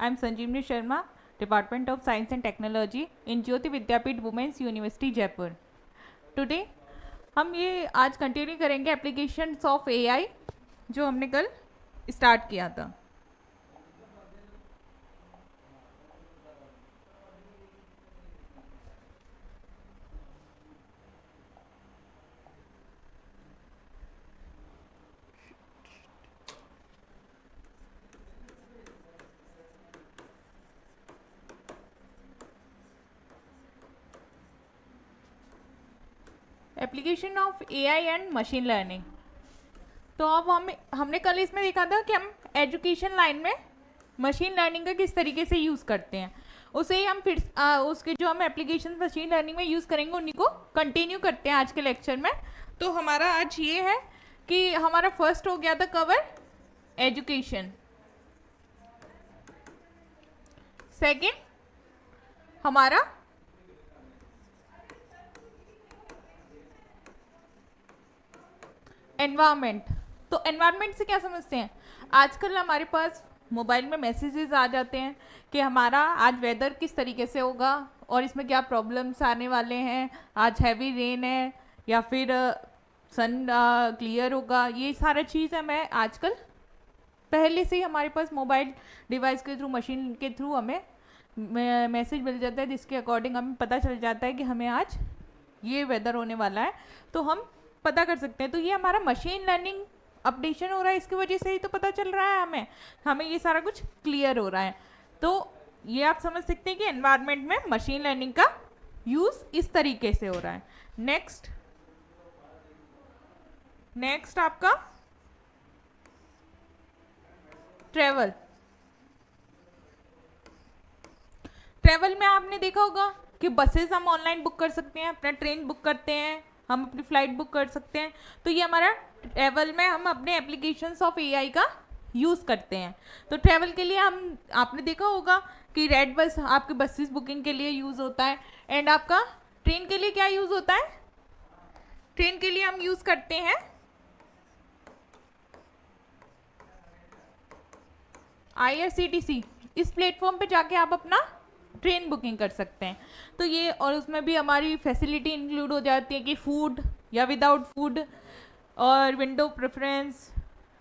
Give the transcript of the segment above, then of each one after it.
I am Sanjeevani Sharma, Department of Science and Technology in Jyoti Vidyapeeth Women's University, Jaipur. Today हम ये आज continue करेंगे applications of AI जो हमने कल स्टार्ट किया था. Application of AI and machine learning. तो अब हमने कल इसमें देखा था कि हम एजुकेशन लाइन में मशीन लर्निंग का किस तरीके से यूज़ करते हैं. उसे ही हम फिर उसके जो हम एप्लीकेशन मशीन लर्निंग में यूज़ करेंगे उन्हीं को कंटिन्यू करते हैं आज के लेक्चर में. तो हमारा आज ये है कि हमारा फर्स्ट हो गया था कवर एजुकेशन, सेकंड हमारा एनवायरनमेंट. तो एनवायरनमेंट से क्या समझते हैं, आजकल हमारे पास मोबाइल में मैसेजेस आ जाते हैं कि हमारा आज वेदर किस तरीके से होगा और इसमें क्या प्रॉब्लम्स आने वाले हैं, आज हैवी रेन है या फिर सन क्लियर होगा. ये सारा चीज़ है मैं आजकल पहले से ही हमारे पास मोबाइल डिवाइस के थ्रू, मशीन के थ्रू हमें मैसेज मिल जाता है जिसके अकॉर्डिंग हमें पता चल जाता है कि हमें आज ये वेदर होने वाला है, तो हम पता कर सकते हैं. तो ये हमारा मशीन लर्निंग अपडेशन हो रहा है, इसकी वजह से ही तो पता चल रहा है हमें ये सारा कुछ क्लियर हो रहा है. तो ये आप समझ सकते हैं कि एनवायरनमेंट में मशीन लर्निंग का यूज़ इस तरीके से हो रहा है. नेक्स्ट आपका ट्रेवल में आपने देखा होगा कि बसेस हम ऑनलाइन बुक कर सकते हैं, अपना ट्रेन बुक करते हैं, हम अपनी फ्लाइट बुक कर सकते हैं. तो ये हमारा ट्रैवल में हम अपने एप्लीकेशंस ऑफ एआई का यूज़ करते हैं. तो ट्रैवल के लिए आपने देखा होगा कि रेड बस आपके बसेस बुकिंग के लिए यूज़ होता है. एंड आपका ट्रेन के लिए क्या यूज़ होता है, ट्रेन के लिए हम यूज़ करते हैं IRCTC. इस प्लेटफॉर्म पे जाके आप अपना ट्रेन बुकिंग कर सकते हैं. तो ये और उसमें भी हमारी फैसिलिटी इंक्लूड हो जाती है कि फूड या विदाउट फूड और विंडो प्रेफरेंस,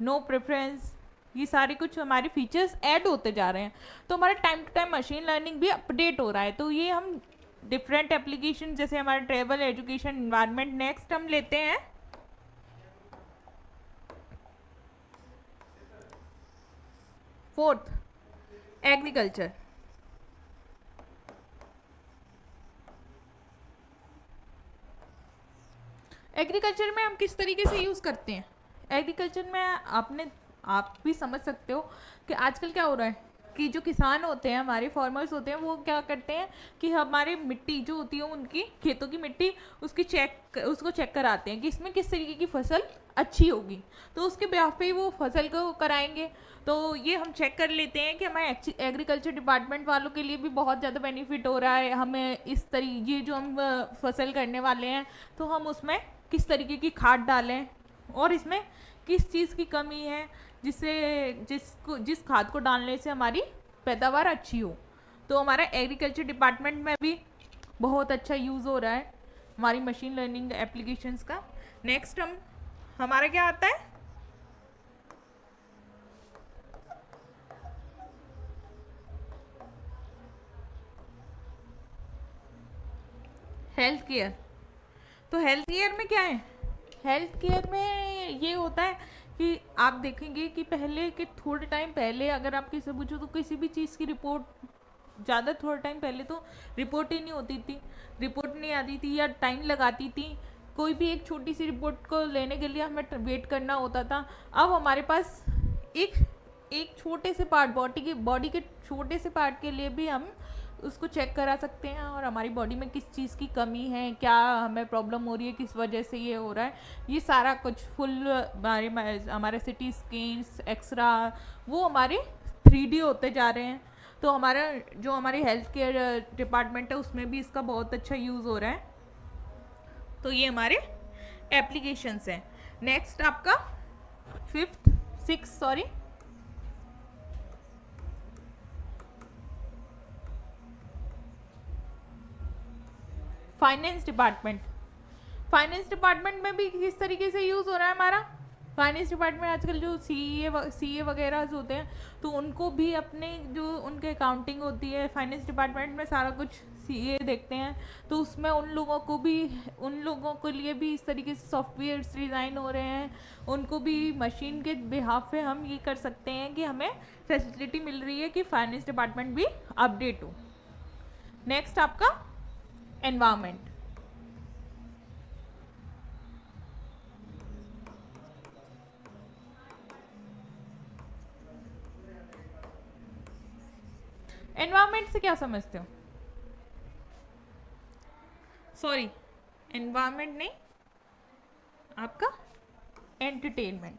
नो प्रेफरेंस, ये सारे कुछ हमारे फीचर्स ऐड होते जा रहे हैं. तो हमारा time to time machine learning भी अपडेट हो रहा है. तो ये हम डिफरेंट एप्लीकेशन जैसे हमारा ट्रेवल, एजुकेशन, एनवायरनमेंट. नेक्स्ट हम लेते हैं फोर्थ एग्रीकल्चर. एग्रीकल्चर में हम किस तरीके से यूज़ करते हैं. एग्रीकल्चर में आप भी समझ सकते हो कि आजकल क्या हो रहा है कि जो किसान होते हैं, हमारे फार्मर्स होते हैं, वो क्या करते हैं कि हमारे मिट्टी जो होती है उनकी खेतों की मिट्टी उसको चेक कराते हैं कि इसमें किस तरीके की फसल अच्छी होगी. तो उसके ब्याह पे ही वो फसल को कराएंगे. तो ये हम चेक कर लेते हैं कि हमारे एग्रीकल्चर डिपार्टमेंट वालों के लिए भी बहुत ज़्यादा बेनिफिट हो रहा है. हमें इस तरीके ये जो हम फसल करने वाले हैं तो हम उसमें किस तरीके की खाद डालें और इसमें किस चीज़ की कमी है जिस खाद को डालने से हमारी पैदावार अच्छी हो. तो हमारा एग्रीकल्चर डिपार्टमेंट में भी बहुत अच्छा यूज़ हो रहा है हमारी मशीन लर्निंग एप्लीकेशंस का. नेक्स्ट हमारा क्या आता है, हेल्थ केयर. तो हेल्थ केयर में क्या है, हेल्थ केयर में ये होता है कि आप देखेंगे कि पहले के थोड़े टाइम पहले अगर आप किसी से पूछो तो किसी भी चीज़ की रिपोर्ट थोड़ा टाइम पहले तो रिपोर्ट ही नहीं होती थी, रिपोर्ट नहीं आती थी या टाइम लगाती थी. कोई भी एक छोटी सी रिपोर्ट को लेने के लिए हमें वेट करना होता था. अब हमारे पास एक छोटे से पार्ट बॉडी के छोटे से पार्ट के लिए भी हम उसको चेक करा सकते हैं और हमारी बॉडी में किस चीज़ की कमी है, क्या हमें प्रॉब्लम हो रही है, किस वजह से ये हो रहा है, ये सारा कुछ फुल हमारे सिटी स्कैन्स, एक्सरा वो हमारे 3D होते जा रहे हैं. तो हमारी हेल्थ केयर डिपार्टमेंट है उसमें भी इसका बहुत अच्छा यूज़ हो रहा है. तो ये हमारे एप्लीकेशंस हैं. नेक्स्ट आपका six finance department, finance department में भी किस तरीके से यूज़ हो रहा है हमारा फाइनेंस डिपार्टमेंट। आजकल जो सीए वगैरह होते हैं तो उनको भी अपने जो उनके अकाउंटिंग होती है फाइनेंस डिपार्टमेंट में सारा कुछ सीए देखते हैं, तो उसमें उन लोगों के लिए भी इस तरीके से सॉफ्टवेयर्स डिज़ाइन हो रहे हैं, उनको भी मशीन के बिहाफ पे हम ये कर सकते हैं कि हमें फैसिलिटी मिल रही है कि फाइनेंस डिपार्टमेंट भी अपडेट हो। नेक्स्ट आपका एनवायरनमेंट। एनवायरनमेंट से क्या समझते हो? सॉरी, एनवायरनमेंट नहीं, आपका एंटरटेनमेंट,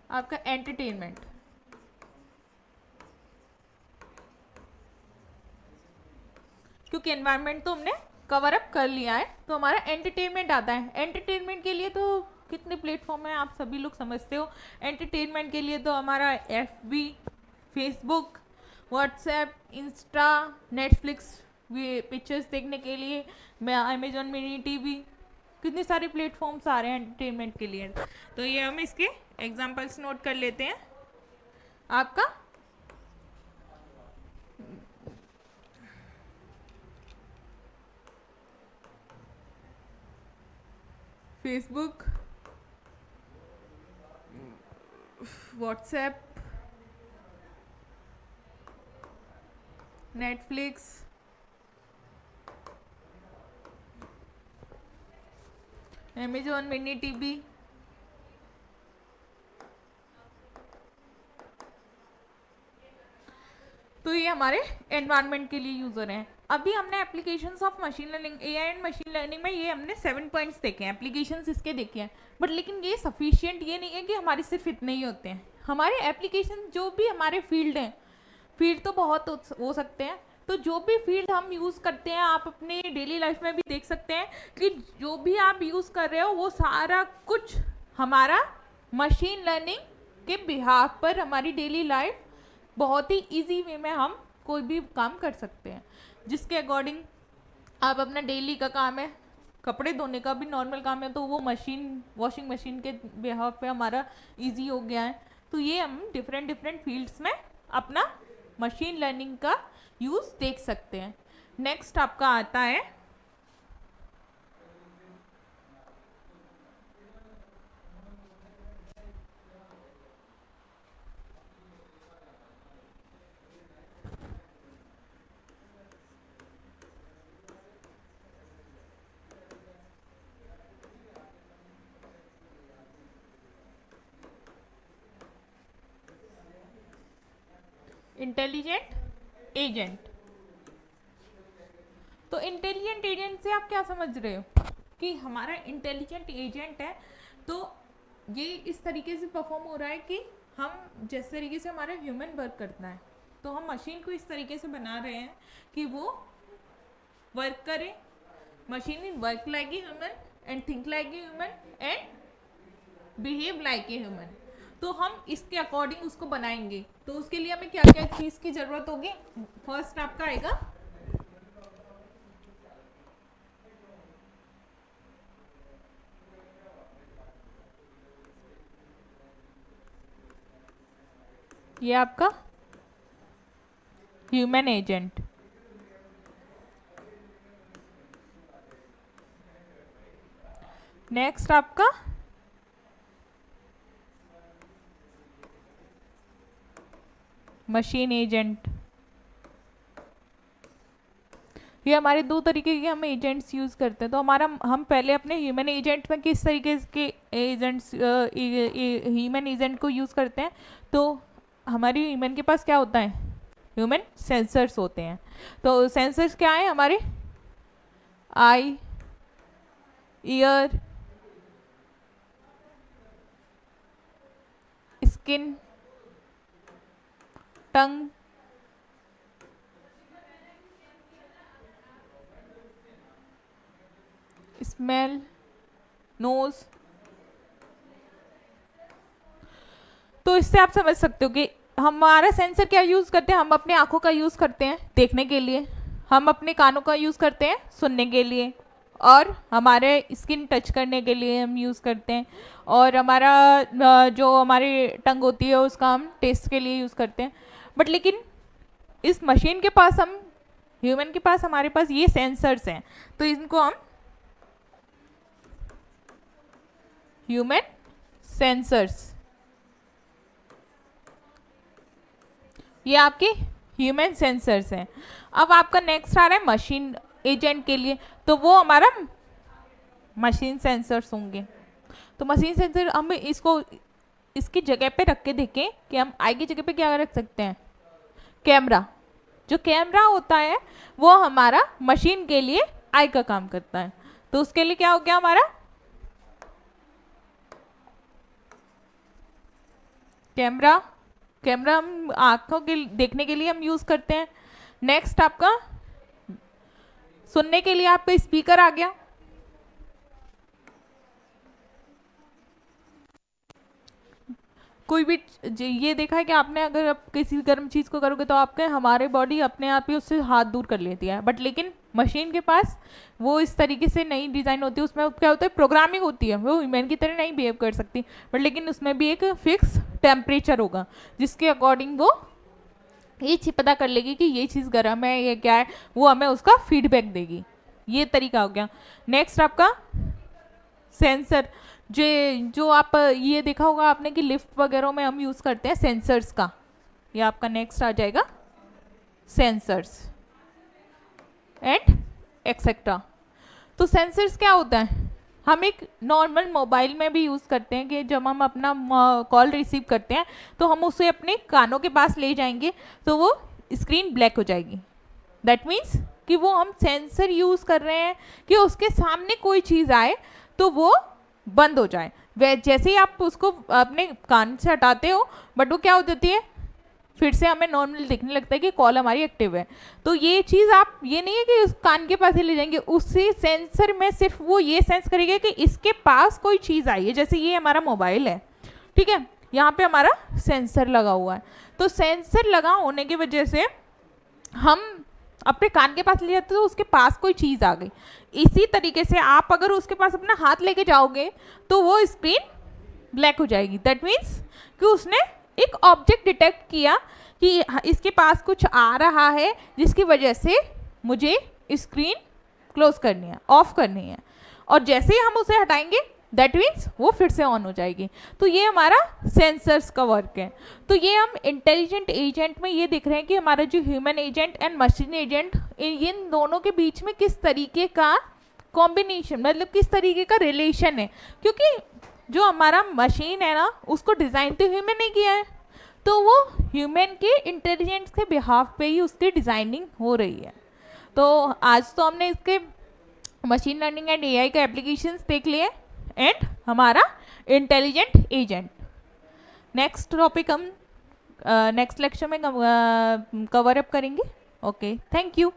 आपका एंटरटेनमेंट। क्योंकि एनवायरनमेंट तो हमने कवर अप कर लिया है, तो हमारा एंटरटेनमेंट आता है। एंटरटेनमेंट के लिए तो कितने प्लेटफॉर्म हैं आप सभी लोग समझते हो। एंटरटेनमेंट के लिए तो हमारा FB, Facebook, WhatsApp, Insta, Netflix pictures देखने के लिए, मैं अमेजॉन मिनी टीवी, कितने सारे प्लेटफॉर्म्स आ रहे हैं एंटरटेनमेंट के लिए। तो ये हम इसके एग्जांपल्स नोट कर लेते हैं। आपका Facebook, WhatsApp, Netflix, Amazon mini TV, तो ये हमारे एनवायरनमेंट के लिए यूजर हैं। अभी हमने applications of machine learning, AI and machine learning में ये हमने 7 पॉइंट्स देखे हैं, एप्लीकेशंस इसके देखे हैं। बट लेकिन ये सफिशिएंट ये नहीं है कि हमारे सिर्फ इतने ही होते हैं। हमारे एप्लीकेशन जो भी हमारे फील्ड हैं, फील्ड तो बहुत हो सकते हैं, तो जो भी फील्ड हम यूज़ करते हैं आप अपने डेली लाइफ में भी देख सकते हैं कि जो भी आप यूज़ कर रहे हो वो सारा कुछ हमारा मशीन लर्निंग के बिहाफ पर हमारी डेली लाइफ बहुत ही इजी वे में हम कोई भी काम कर सकते हैं, जिसके अकॉर्डिंग आप अपना डेली का काम है, कपड़े धोने का भी नॉर्मल काम है, तो वो वॉशिंग मशीन के बिहाफ पे हमारा इजी हो गया है। तो ये हम डिफरेंट फील्ड्स में अपना मशीन लर्निंग का यूज़ देख सकते हैं। नेक्स्ट आपका आता है इंटेलिजेंट एजेंट। तो इंटेलिजेंट एजेंट से आप क्या समझ रहे हो कि हमारा इंटेलिजेंट एजेंट है, तो ये इस तरीके से परफॉर्म हो रहा है कि हम जिस तरीके से हमारा ह्यूमन वर्क करता है, तो हम मशीन को इस तरीके से बना रहे हैं कि वो वर्क करे। Machine work like a human and think like a human and behave like a human. तो हम इसके अकॉर्डिंग उसको बनाएंगे। तो उसके लिए हमें क्या क्या चीज़ की ज़रूरत होगी? फर्स्ट आपका आएगा ये आपका ह्यूमन एजेंट। नेक्स्ट आपका मशीन एजेंट। ये हमारे दो तरीके के हम एजेंट्स यूज़ करते हैं। तो हम पहले अपने ह्यूमन एजेंट में किस तरीके के एजेंट्स ह्यूमन एजेंट को यूज़ करते हैं। तो हमारी ह्यूमन के पास क्या होता है? ह्यूमन सेंसर्स होते हैं। तो सेंसर्स क्या है हमारे? आई, ईयर, स्किन, टंग, स्मेल, नोज। तो इससे आप समझ सकते हो कि हमारा सेंसर क्या यूज़ करते हैं। हम अपने आँखों का यूज़ करते हैं देखने के लिए, हम अपने कानों का यूज़ करते हैं सुनने के लिए, और हमारे स्किन टच करने के लिए हम यूज़ करते हैं, और हमारा जो हमारी टंग होती है उसका हम टेस्ट के लिए यूज़ करते हैं। बट लेकिन इस मशीन के पास, हम ह्यूमन के पास, हमारे पास ये सेंसर्स हैं, तो इनको हम ह्यूमन सेंसर्स, ये आपके ह्यूमन सेंसर्स हैं। अब आपका नेक्स्ट आ रहा है मशीन एजेंट के लिए, तो वो हमारा मशीन सेंसर्स होंगे। तो मशीन सेंसर हम इसको इसकी जगह पे रख के देखें कि हम आई की जगह पे क्या रख सकते हैं, कैमरा। जो कैमरा होता है वो हमारा मशीन के लिए आई का काम करता है। तो उसके लिए क्या हो गया हमारा कैमरा। कैमरा हम आंखों के देखने के लिए हम यूज करते हैं। नेक्स्ट आपका सुनने के लिए आपका स्पीकर आ गया। कोई भी ये देखा है कि आपने अगर आप किसी गर्म चीज़ को करोगे तो आपके हमारे बॉडी अपने आप ही उससे हाथ दूर कर लेती है, बट लेकिन मशीन के पास वो इस तरीके से नई डिज़ाइन होती है, उसमें क्या होता है प्रोग्रामिंग होती है, वो ह्यूमन की तरह नहीं बिहेव कर सकती, बट लेकिन उसमें भी एक फिक्स टेम्परेचर होगा जिसके अकॉर्डिंग वो ये चीज़ पता कर लेगी कि ये चीज़ गर्म है या क्या है, वो हमें उसका फीडबैक देगी। ये तरीका हो गया। नेक्स्ट आपका सेंसर, जो आप ये देखा होगा आपने कि लिफ्ट वगैरह में हम यूज़ करते हैं सेंसर्स का, ये आपका नेक्स्ट आ जाएगा सेंसर्स एंड एक्सेट्रा। तो सेंसर्स क्या होता है, हम एक नॉर्मल मोबाइल में भी यूज़ करते हैं कि जब हम अपना कॉल रिसीव करते हैं तो हम उसे अपने कानों के पास ले जाएंगे तो वो स्क्रीन ब्लैक हो जाएगी। दैट मीन्स कि वो हम सेंसर यूज़ कर रहे हैं कि उसके सामने कोई चीज़ आए तो वो बंद हो जाए। वे जैसे ही आप उसको अपने कान से हटाते हो बट वो क्या हो जाती है, फिर से हमें नॉर्मल दिखने लगता है कि कॉल हमारी एक्टिव है। तो ये चीज़ आप ये नहीं है कि उस कान के पास ही ले जाएंगे, उसी सेंसर में सिर्फ वो ये सेंस करेगा कि इसके पास कोई चीज़ आई है। जैसे ये हमारा मोबाइल है, ठीक है, यहाँ पे हमारा सेंसर लगा हुआ है, तो सेंसर लगा होने की वजह से हम अपने कान के पास ले जाते तो उसके पास कोई चीज़ आ गई। इसी तरीके से आप अगर उसके पास अपना हाथ लेके जाओगे तो वो स्क्रीन ब्लैक हो जाएगी। दैट मीन्स कि उसने एक ऑब्जेक्ट डिटेक्ट किया कि इसके पास कुछ आ रहा है जिसकी वजह से मुझे स्क्रीन क्लोज करनी है, ऑफ करनी है, और जैसे ही हम उसे हटाएंगे दैट मीन्स वो फिर से ऑन हो जाएगी। तो ये हमारा सेंसर्स का वर्क है। तो ये हम इंटेलिजेंट एजेंट में ये देख रहे हैं कि हमारा जो human agent and machine agent, इन दोनों के बीच में किस तरीके का कॉम्बिनेशन, मतलब किस तरीके का रिलेशन है, क्योंकि जो हमारा मशीन है ना उसको डिज़ाइन तो ह्यूमन ने किया है, तो वो ह्यूमन के इंटेलिजेंस के बिहाफ पे ही उसकी डिज़ाइनिंग हो रही है। तो आज तो हमने इसके मशीन लर्निंग एंड एआई का एप्लीकेशंस देख लिए एंड हमारा इंटेलिजेंट एजेंट। नेक्स्ट टॉपिक हम नेक्स्ट लेक्चर में कवर अप करेंगे। Okay, thank you.